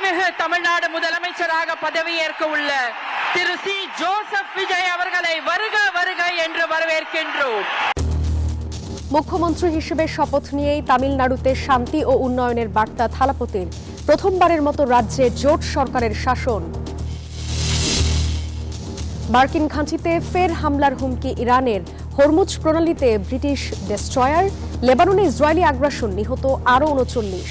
மாண்புமிகு தமிழ்நாடு முதலமைச்சராக பதவியேற்க உள்ள திரு சி ஜோசப் விஜய் அவர்களை வருக வருக என்று வரவேற்கின்றோம்। মুখ্যমন্ত্রী হিসেবে শপথ নিয়েই তামিলনাড়ুতে শান্তি ও উন্নয়নের বার্তা থালাপতির। প্রথমবারের মতো রাজ্যে জোট সরকারের শাসন। মার্কিন ঘাঁটিতে ফের হামলার হুমকি ইরানের। হরমুজ প্রণালীতে ব্রিটিশ ডেস্ট্রয়ার। লেবাননে ইসরায়েলি আগ্রাসন, নিহত আরও ৩৯।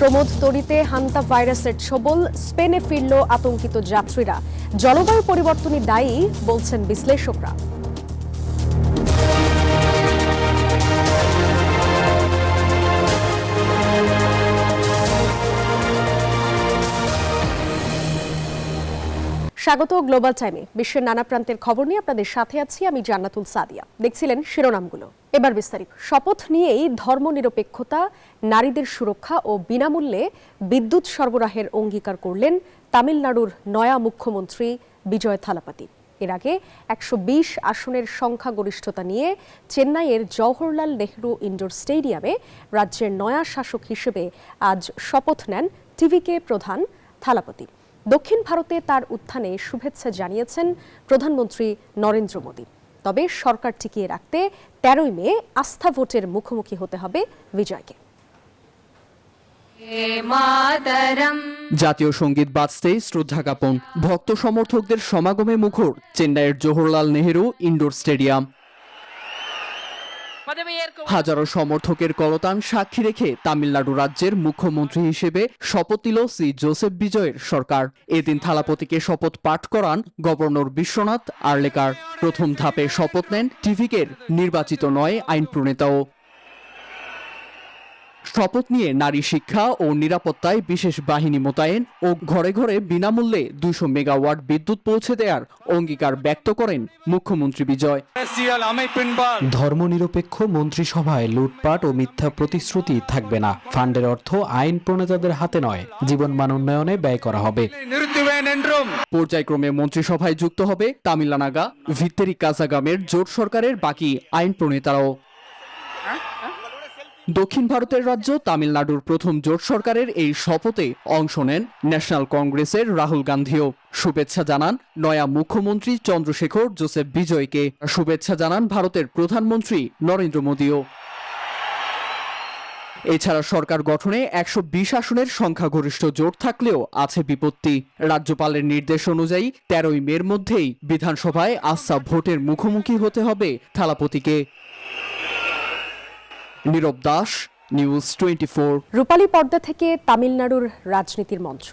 প্রমোদ তরিতে হান্তা ভাইরাসের ছোবল। স্পেনে ফিরল আতঙ্কিত যাত্রীরা। জলবায়ু পরিবর্তনই দায়ী বলছেন বিশ্লেষকরা। স্বাগত গ্লোবাল টাইমে। বিশ্বের নানা প্রান্তের খবর নিয়ে আপনাদের সাথে আছি আমি জান্নাতুল সাদিয়া। দেখছিলেন শিরোনামগুলো, এবার বিস্তারিত। শপথ নিয়েই ধর্মনিরপেক্ষতা, নারীদের সুরক্ষা ও বিনামূল্যে বিদ্যুৎ সরবরাহের অঙ্গীকার করলেন তামিলনাড়ুর নয়া মুখ্যমন্ত্রী বিজয় থালাপতি। এর আগে ১২০ আসনের সংখ্যাগরিষ্ঠতা নিয়ে চেন্নাইয়ের জওহরলাল নেহরু ইনডোর স্টেডিয়ামে রাজ্যের নয়া শাসক হিসেবে আজ শপথ নেন টিভিকে প্রধান থালাপতি। দক্ষিণ ভারতে তার উত্থানে শুভেচ্ছা জানিয়েছেন প্রধানমন্ত্রী নরেন্দ্র মোদী। তবে সরকার টিকিয়ে রাখতে ১৩ই মে আস্থা ভোটের মুখোমুখি হতে হবে বিজয়কে। জাতীয় সঙ্গীত বাজতেই শ্রদ্ধা জ্ঞাপন। ভক্ত সমর্থকদের সমাগমে মুখর চেন্নাইয়ের জওহরলাল নেহরু ইনডোর স্টেডিয়াম। হাজারো সমর্থকের করতান সাক্ষী রেখে তামিলনাড়ু রাজ্যের মুখ্যমন্ত্রী হিসেবে শপথ নিল সি জোসেফ বিজয়ের সরকার। এদিন থালাপতিকে শপথ পাঠ করান গভর্নর বিশ্বনাথ আর্লেকার। প্রথম ধাপে শপথ নেন টিভিকের নির্বাচিত ৯ আইন প্রণেতাও। শপথ নিয়ে নারী শিক্ষা ও নিরাপত্তায় বিশেষ বাহিনী মোতায়েন ও ঘরে ঘরে বিনামূল্যে ২০০ মেগাওয়াট বিদ্যুৎ পৌঁছে দেওয়ার অঙ্গীকার ব্যক্ত করেন মুখ্যমন্ত্রী বিজয়। ধর্মনিরপেক্ষ মন্ত্রিসভায় লুটপাট ও মিথ্যা প্রতিশ্রুতি থাকবে না। ফান্ডের অর্থ আইন প্রণেতাদের হাতে নয়, জীবনমান উন্নয়নে ব্যয় করা হবে। পর্যায়ক্রমে মন্ত্রিসভায় যুক্ত হবে তামিলনাগা, ভিত্তেরি কাজাগামের জোট সরকারের বাকি আইন প্রণেতারাও। দক্ষিণ ভারতের রাজ্য তামিলনাড়ুর প্রথম জোট সরকারের এই শপথে অংশ নেন ন্যাশনাল কংগ্রেসের রাহুল গান্ধীও। শুভেচ্ছা জানান নয়া মুখ্যমন্ত্রী চন্দ্রশেখর জোসেফ বিজয়কে। শুভেচ্ছা জানান ভারতের প্রধানমন্ত্রী নরেন্দ্র মোদীও। এছাড়া সরকার গঠনে ১২০ আসনের সংখ্যাগরিষ্ঠ জোট থাকলেও আছে বিপত্তি। রাজ্যপালের নির্দেশ অনুযায়ী ১৩ই মের মধ্যেই বিধানসভায় আস্থা ভোটের মুখোমুখি হতে হবে থালাপতিকে। নীরব দাস, নিউজ 24। রূপালী পর্দা থেকে তামিলনাড়ুর রাজনীতির মঞ্চ,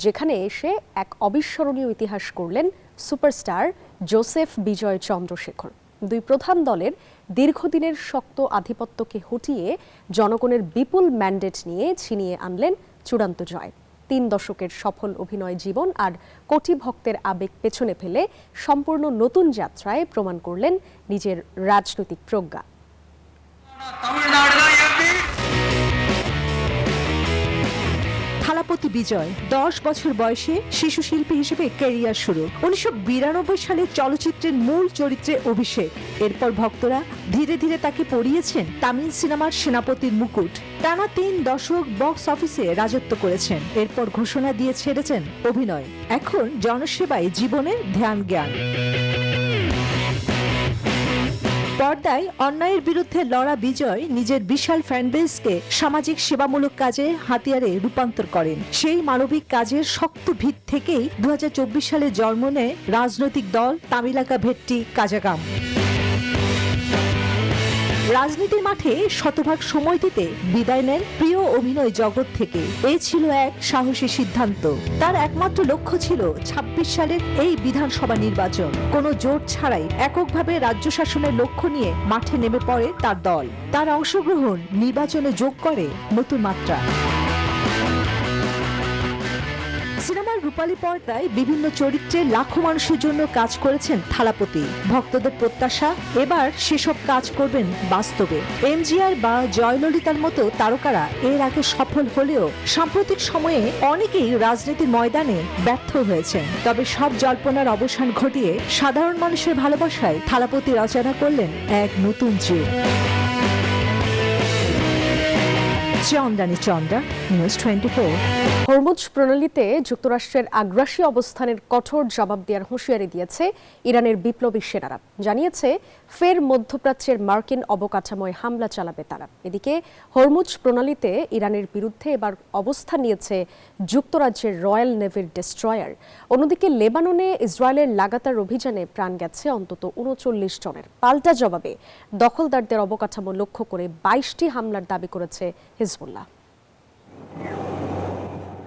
যেখানে এসে এক অবিস্মরণীয় ইতিহাস করলেন সুপারস্টার জোসেফ বিজয় চন্দ্রশেখর। দুই প্রধান দলের দীর্ঘদিনের শক্ত আধিপত্যকে হটিয়ে জনগণের বিপুল ম্যান্ডেট নিয়ে ছিনিয়ে আনলেন চূড়ান্ত জয়। ৩ দশকের সফল অভিনয় জীবন আর কোটি ভক্তের আবেগ পেছনে ফেলে সম্পূর্ণ নতুন যাত্রায় প্রমাণ করলেন নিজের রাজনৈতিক প্রজ্ঞা। থালাপতি বিজয় ১০ বছর বয়সে শিশু শিল্পী হিসেবে ক্যারিয়ার শুরু। ১৯৯২ সালে চলচ্চিত্রের মূল চরিত্রে অভিষেক। এরপর ভক্তরা ধীরে ধীরে তাকে পরিয়েছেন তামিল সিনেমার সেনাপতির মুকুট। টানা ৩ দশক বক্স অফিসে রাজত্ব করেছেন। এরপর ঘোষণা দিয়ে ছেড়েছেন অভিনয়। এখন জনসেবায় জীবনের ধ্যান জ্ঞান। পর্দায় অন্যায়ের বিরুদ্ধে লড়া বিজয় নিজের বিশাল ফ্যানবেসকে সামাজিক সেবামূলক কাজে হাতিয়ারে রূপান্তর করেন। সেই মানবিক কাজের শক্ত ভিত থেকেই ২০২৪ সালে জন্ম নেয় রাজনৈতিক দল তামিলাকা ভেট্টি কাজাগাম। রাজনীতির মাঠে শতভাগ সময় দিতে বিদায় নেন প্রিয় অভিনয় জগৎ থেকে। এই ছিল এক সাহসী সিদ্ধান্ত। তার একমাত্র লক্ষ্য ছিল ২৬ সালের এই বিধানসভা নির্বাচন। কোনো জোট ছাড়াই এককভাবে রাজ্য শাসনের লক্ষ্য নিয়ে মাঠে নেমে পড়ে তার দল। তার অংশগ্রহণ নির্বাচনে যোগ করে নতুন মাত্রা। সিনেমার রূপালী পর্দায় বিভিন্ন চরিত্রে লাখো মানুষের জন্য কাজ করেছেন থালাপতি। ভক্তদের প্রত্যাশা, এবার সেসব কাজ করবেন বাস্তবে। এমজিআর বা জয়ললিতার মতো তারকারা এর আগে সফল হলেও সাম্প্রতিক সময়ে অনেকেই রাজনীতির ময়দানে ব্যর্থ হয়েছেন। তবে সব জল্পনার অবসান ঘটিয়ে সাধারণ মানুষের ভালোবাসায় থালাপতি রচনা করলেন এক নতুন যুগ। চন্দ্রানী চন্দ্রা, নিউজ 24। হরমুজ প্রণালীতে যুক্তরাষ্ট্রের আগ্রাসী অবস্থানের কঠোর জবাব দেওয়ার হুঁশিয়ারি দিয়েছে ইরানের বিপ্লবী সেনারা। জানিয়েছে ফের মধ্যপ্রাচ্যের মার্কিন অবকাঠামোয় হামলা চালাবে তারা। এদিকে হরমুজ প্রণালীতে ইরানের বিরুদ্ধে এবার অবস্থান নিয়েছে যুক্তরাজ্যের রয়্যাল নেভির ডেস্ট্রয়ার। অন্যদিকে লেবাননে ইসরায়েলের লাগাতার অভিযানে প্রাণ গেছে অন্তত ৩৯ জনের। পাল্টা জবাবে দখলদারদের অবকাঠামো লক্ষ্য করে ২২টি হামলার দাবি করেছে হিজবুল্লাহ।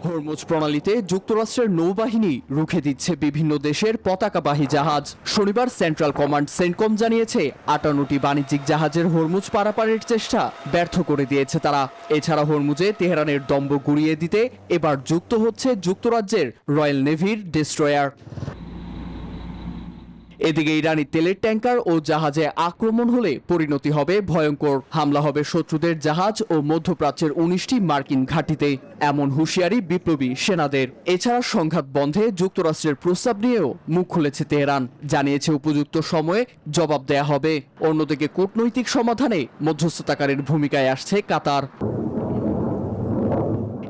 হরমুজ প্রণালীতে যুক্তরাষ্ট্রের নৌবাহিনী রুখে দিচ্ছে বিভিন্ন দেশের পতাকাবাহী জাহাজ। শনিবার সেন্ট্রাল কমান্ড সেন্টকম জানিয়েছে ৫৮টি বাণিজ্যিক জাহাজের হরমুজ পারাপারের চেষ্টা ব্যর্থ করে দিয়েছে তারা। এছাড়া হরমুজে তেহরানের দম্ভ গুড়িয়ে দিতে এবার যুক্ত হচ্ছে যুক্তরাজ্যের রয়্যাল নেভির ডেস্ট্রয়ার। এদিকে ইরানি তেলের ট্যাঙ্কার ও জাহাজে আক্রমণ হলে পরিণতি হবে ভয়ঙ্কর। হামলা হবে শত্রুদের জাহাজ ও মধ্যপ্রাচ্যের ১৯টি মার্কিন ঘাঁটিতে, এমন হুঁশিয়ারি বিপ্লবী সেনাদের। এছাড়া সংঘাত বন্ধে যুক্তরাষ্ট্রের প্রস্তাব নিয়েও মুখ খুলেছে তেহরান। জানিয়েছে উপযুক্ত সময়ে জবাব দেয়া হবে। অন্যদিকে কূটনৈতিক সমাধানে মধ্যস্থতাকারীর ভূমিকায় আসছে কাতার।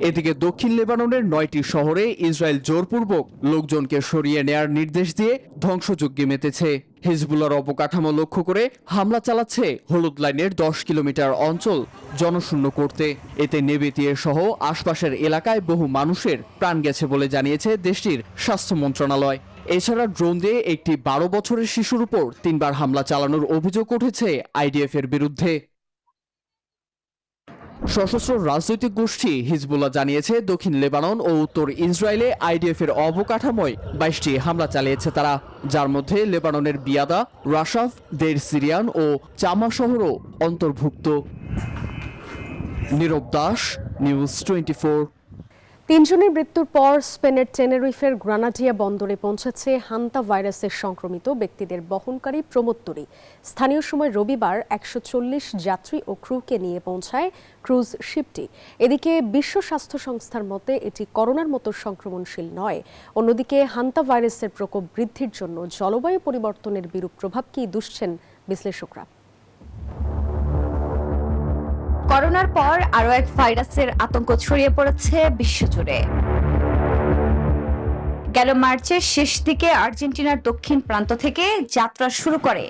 এদিকে দক্ষিণ লেবাননের ৯টি শহরে ইসরায়েল জোরপূর্বক লোকজনকে সরিয়ে নেয়ার নির্দেশ দিয়ে ধ্বংসযজ্ঞে মেতেছে। হিজবুল্লাহর অবকাঠামো লক্ষ্য করে হামলা চালাচ্ছে হলুদ লাইনের ১০ কিলোমিটার অঞ্চল জনশূন্য করতে। এতে নেবেতিয়ে সহ আশপাশের এলাকায় বহু মানুষের প্রাণ গেছে বলে জানিয়েছে দেশটির স্বাস্থ্য মন্ত্রণালয়। এছাড়া ড্রোন দিয়ে একটি ১২ বছরের শিশুর উপর ৩বার হামলা চালানোর অভিযোগ উঠেছে আইডিএফ এর বিরুদ্ধে। সশস্ত্র রাজনৈতিক গোষ্ঠী হিজবুল্লাহ জানিয়েছে দক্ষিণ লেবানন ও উত্তর ইসরায়েলে আইডিএফ এর অবকাঠামোয় ২২টি হামলা চালিয়েছে তারা, যার মধ্যে লেবাননের বিয়াদা, রাশাফ, দের সিরিয়ান ও চামা শহরও অন্তর্ভুক্ত। নীরব দাস, নিউজ 24। ৩ জনের মৃত্যুর পর স্পেনের টেনেরিফের গ্রানাডিয়া বন্দরে পৌঁছেছে হান্তা ভাইরাসের সংক্রমিত ব্যক্তিদের বহনকারী প্রমোত্তরী। স্থানীয় সময় রবিবার ১৪০ যাত্রী ও ক্রুকে নিয়ে পৌঁছায় ক্রুজ শিপটি। এদিকে বিশ্ব স্বাস্থ্য সংস্থার মতে এটি করোনার মতো সংক্রমণশীল নয়। অন্যদিকে হান্তা ভাইরাসের প্রকোপ বৃদ্ধির জন্য জলবায়ু পরিবর্তনের বিরূপ প্রভাবকেই দুষছেন বিশ্লেষকরা। করোনার পর আরও এক ভাইরাসের আতঙ্ক ছড়িয়ে পড়েছে বিশ্বজুড়ে। গেল মার্চের শেষ দিকে আর্জেন্টিনার দক্ষিণ প্রান্ত থেকে যাত্রা শুরু করে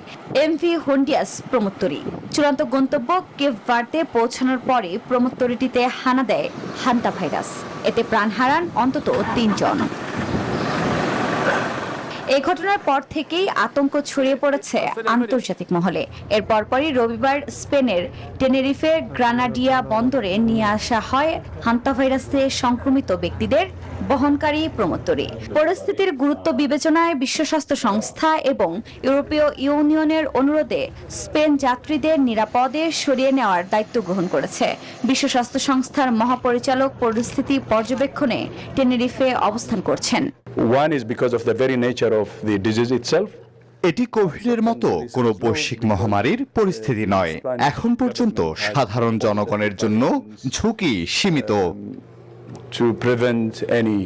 এমভি হন্ডিয়াস প্রমোত্তরী। চূড়ান্ত গন্তব্য কেপ ভার্দে পৌঁছানোর পরে প্রমোত্তরীটিতে হানা দেয় হান্তা ভাইরাস। এতে প্রাণ হারান অন্তত ৩ জন। এই ঘটনার পর থেকেই আতঙ্ক ছড়িয়ে পড়েছে আন্তর্জাতিক মহলে। এর পরপরই রবিবার স্পেনের টেনেরিফের গ্রানাডিয়া বন্দরে নিয়ে আসা হয় হান্তা ভাইরাসে সংক্রমিত ব্যক্তিদের বহনকারী প্রমোত্তরী। পরিস্থিতির গুরুত্ব বিবেচনায় বিশ্ব স্বাস্থ্য সংস্থা এবং ইউরোপীয় ইউনিয়নের অনুরোধে স্পেন যাত্রীদের নিরাপদে সরিয়ে নেওয়ার দায়িত্ব গ্রহণ করেছে। বিশ্ব স্বাস্থ্য সংস্থার মহাপরিচালক পরিস্থিতি পর্যবেক্ষণে টেনেরিফে অবস্থান করছেন। One is because of the very nature of the disease itself. এটি কোভিডের মতো কোনো বৈশ্বিক মহামারীর পরিস্থিতি নয়। এখন পর্যন্ত সাধারণ জনগণের জন্য ঝুঁকি সীমিত। To prevent any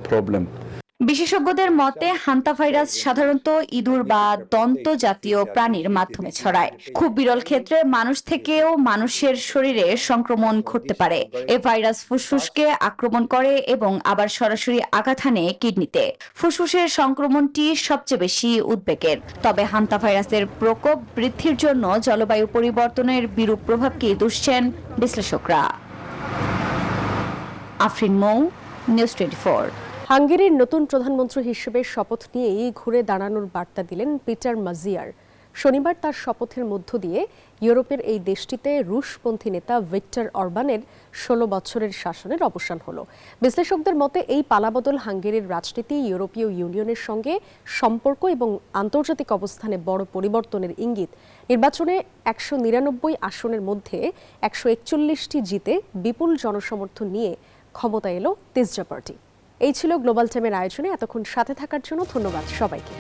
problem. বিশেষজ্ঞদের মতে হান্তা ভাইরাস সাধারণত ইঁদুর বা দন্ত জাতীয় প্রাণীর মাধ্যমে ছড়ায়। খুব বিরল ক্ষেত্রে মানুষ থেকেও মানুষের শরীরে সংক্রমণ ঘটতে পারে। এ ভাইরাস ফুসফুসকে আক্রমণ করে এবং আবার সরাসরি আঘাত হানে কিডনিতে। ফুসফুসের সংক্রমণটি সবচেয়ে বেশি উদ্বেগের। তবে হান্তা ভাইরাসের প্রকোপ বৃদ্ধির জন্য জলবায়ু পরিবর্তনের বিরূপ প্রভাবকে দুষছেন বিশ্লেষকরা। আফরিন মৌ, নিউজ 24। হাঙ্গেরির নতুন প্রধানমন্ত্রী হিসেবে শপথ নিয়েই ঘুরে দাঁড়ানোর বার্তা দিলেন পিটার মাজিয়ার। শনিবার তার শপথের মধ্য দিয়ে ইউরোপের এই দেশটিতে রুশপন্থী নেতা ভিক্টর অরবানের ১৬ বছরের শাসনের অবসান হলো। বিশ্লেষকদের মতে এই পালাবদল হাঙ্গেরির রাজনীতি, ইউরোপীয় ইউনিয়নের সঙ্গে সম্পর্ক এবং আন্তর্জাতিক অবস্থানে বড় পরিবর্তনের ইঙ্গিত। নির্বাচনে ১৯৯ আসনের মধ্যে ১৪১টি জিতে বিপুল জনসমর্থন নিয়ে ক্ষমতা এলো তিসজা পার্টি। এই ছিল গ্লোবাল টাইমের আয়োজনে। এতক্ষণ সাথে থাকার জন্য ধন্যবাদ সবাইকে।